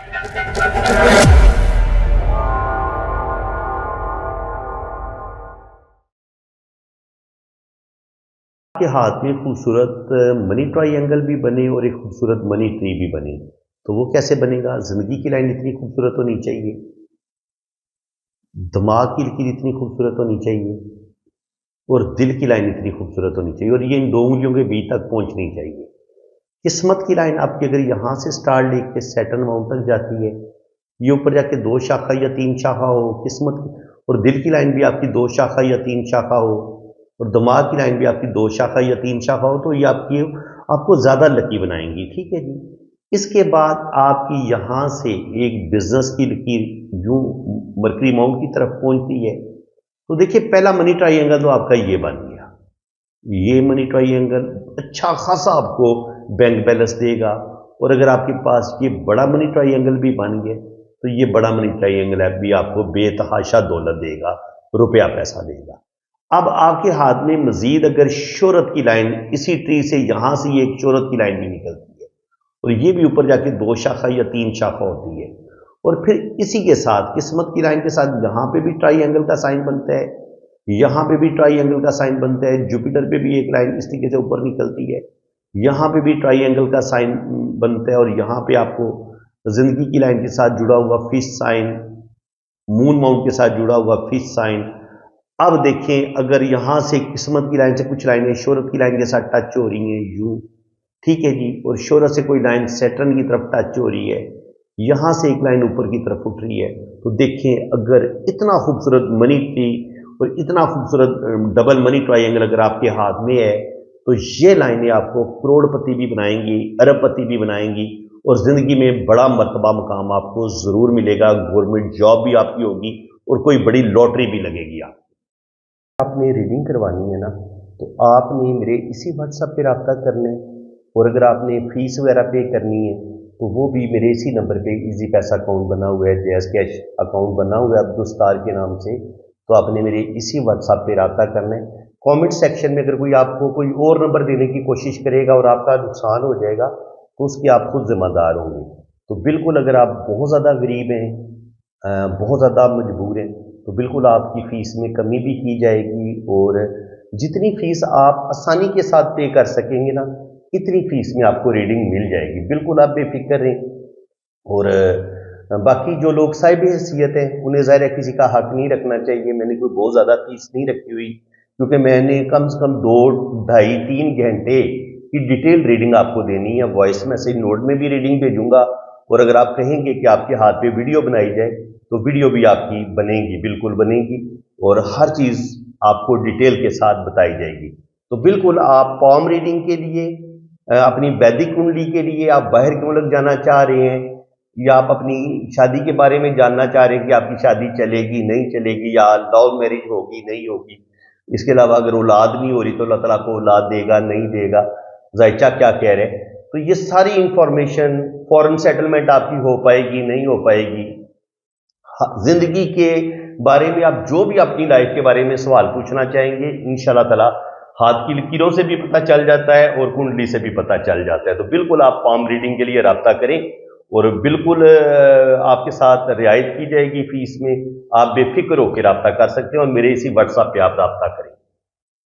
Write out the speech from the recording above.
आपके हाथ में खूबसूरत मनी ट्रायंगल भी बने और एक खूबसूरत मनी ट्री भी बने, तो वो कैसे बनेगा? जिंदगी की लाइन इतनी खूबसूरत होनी चाहिए, दिमाग की लकीर इतनी खूबसूरत होनी चाहिए और दिल की लाइन इतनी खूबसूरत होनी चाहिए और ये इन दो उंगलियों के बीच तक पहुंचनी चाहिए। किस्मत की लाइन आपकी अगर यहाँ से स्टार लेके सैटर्न माउंट तक जाती है, ये ऊपर जाके 2 शाखा या 3 शाखा हो किस्मत की, और दिल की लाइन भी आपकी 2 शाखा या 3 शाखा हो, और दिमाग की लाइन भी आपकी 2 शाखा या 3 शाखा हो, तो ये आपकी आपको ज़्यादा लकी बनाएंगी। ठीक है जी। इसके बाद आपकी यहाँ से एक बिजनेस की लकीर यूं मरकरी माउंट की तरफ पहुंचती है, तो देखिए पहला मनी ट्रायंगल तो आपका ये बन गया। ये मनी ट्रायंगल अच्छा खासा आपको बैंक बैलेंस देगा, और अगर आपके पास ये बड़ा मनी ट्रायंगल भी बन गया, तो ये बड़ा मनी ट्रायंगल है भी आपको बेतहाशा दौलत देगा, रुपया पैसा देगा। अब आपके हाथ में मजीद अगर शोहरत की लाइन इसी ट्री से यहां से ये एक शोहरत की लाइन भी निकलती है, और ये भी ऊपर जाके 2 शाखा या 3 शाखा होती है, और फिर इसी के साथ किस्मत की लाइन के साथ यहां पे भी ट्रायंगल का साइन बनता है, यहां पे भी ट्रायंगल का साइन बनता है, जुपिटर पे भी एक लाइन इस तरीके से ऊपर निकलती है, यहां पे भी ट्रायंगल का साइन बनता है, और यहां पे आपको जिंदगी की लाइन के साथ जुड़ा हुआ फिश साइन, मून माउंट के साथ जुड़ा हुआ फिश साइन। अब देखें अगर यहां से किस्मत की लाइन से कुछ लाइनें शोहरत की लाइन के साथ टच हो रही हैं यूं, ठीक है जी, और शोहरत से कोई लाइन सैटर्न की तरफ टच हो रही है, यहां से एक लाइन ऊपर की तरफ उठ रही है, तो देखें अगर इतना खूबसूरत मनी ट्री और इतना खूबसूरत डबल मनी ट्रायंगल अगर आपके हाथ में है, तो ये लाइनें आपको करोड़पति भी बनाएंगी, अरबपति भी बनाएंगी, और जिंदगी में बड़ा मर्तबा मुकाम आपको जरूर मिलेगा, गवर्नमेंट जॉब भी आपकी होगी और कोई बड़ी लॉटरी भी लगेगी। आपने रीडिंग करवानी है ना, तो आपने मेरे इसी व्हाट्सएप पे रब्ता करना है, और अगर आपने फीस वगैरह पे करनी है तो वो भी मेरे इसी नंबर पे इजी पैसा अकाउंट बना हुआ है, जैस कैश अकाउंट बना हुआ है अब्दुल स्टार के नाम से, तो आपने मेरे इसी व्हाट्सएप पे रब्ता करना है। कमेंट सेक्शन में अगर कोई आपको कोई और नंबर देने की कोशिश करेगा और आपका नुकसान हो जाएगा, तो उसकी आप खुद जिम्मेदार होंगे। तो बिल्कुल अगर आप बहुत ज़्यादा गरीब हैं, बहुत ज़्यादा मजबूर हैं, तो बिल्कुल आपकी फ़ीस में कमी भी की जाएगी, और जितनी फ़ीस आप आसानी के साथ पे कर सकेंगे ना, इतनी फ़ीस में आपको रीडिंग मिल जाएगी। बिल्कुल आप बेफिक्र रहें। और बाकी जो लोग साहिब हैसियत हैं, उन्हें ज़ाहिर है किसी का हक नहीं रखना चाहिए। मैंने कोई बहुत ज़्यादा फ़ीस नहीं रखी हुई, क्योंकि मैंने कम से कम 2, ढाई, 3 घंटे की डिटेल रीडिंग आपको देनी है। वॉइस मैसेज नोट में भी रीडिंग भेजूंगा, और अगर आप कहेंगे कि आपके हाथ पे वीडियो बनाई जाए, तो वीडियो भी आपकी बनेगी, बिल्कुल बनेगी, और हर चीज़ आपको डिटेल के साथ बताई जाएगी। तो बिल्कुल आप पॉम रीडिंग के लिए, अपनी वैदिक कुंडली के लिए आप बाहर के मुल्क जाना चाह रहे हैं, या आप अपनी शादी के बारे में जानना चाह रहे हैं कि आपकी शादी चलेगी नहीं चलेगी, या लव मैरिज होगी नहीं होगी, इसके अलावा अगर औलाद नहीं हो रही तो अल्लाह ताला को औलाद देगा नहीं देगा, जायचा क्या कह रहे हैं, तो ये सारी इंफॉर्मेशन, फॉरेन सेटलमेंट आपकी हो पाएगी नहीं हो पाएगी, जिंदगी के बारे में आप जो भी अपनी लाइफ के बारे में सवाल पूछना चाहेंगे, इंशाल्लाह ताला हाथ की लकीरों से भी पता चल जाता है और कुंडली से भी पता चल जाता है। तो बिल्कुल आप पाम रीडिंग के लिए रब्ता करें, और बिल्कुल आपके साथ रियायत की जाएगी फीस में। आप बेफिक्र होकर रब्ता कर सकते हैं, और मेरे इसी व्हाट्सएप पे आप रब्ता करें।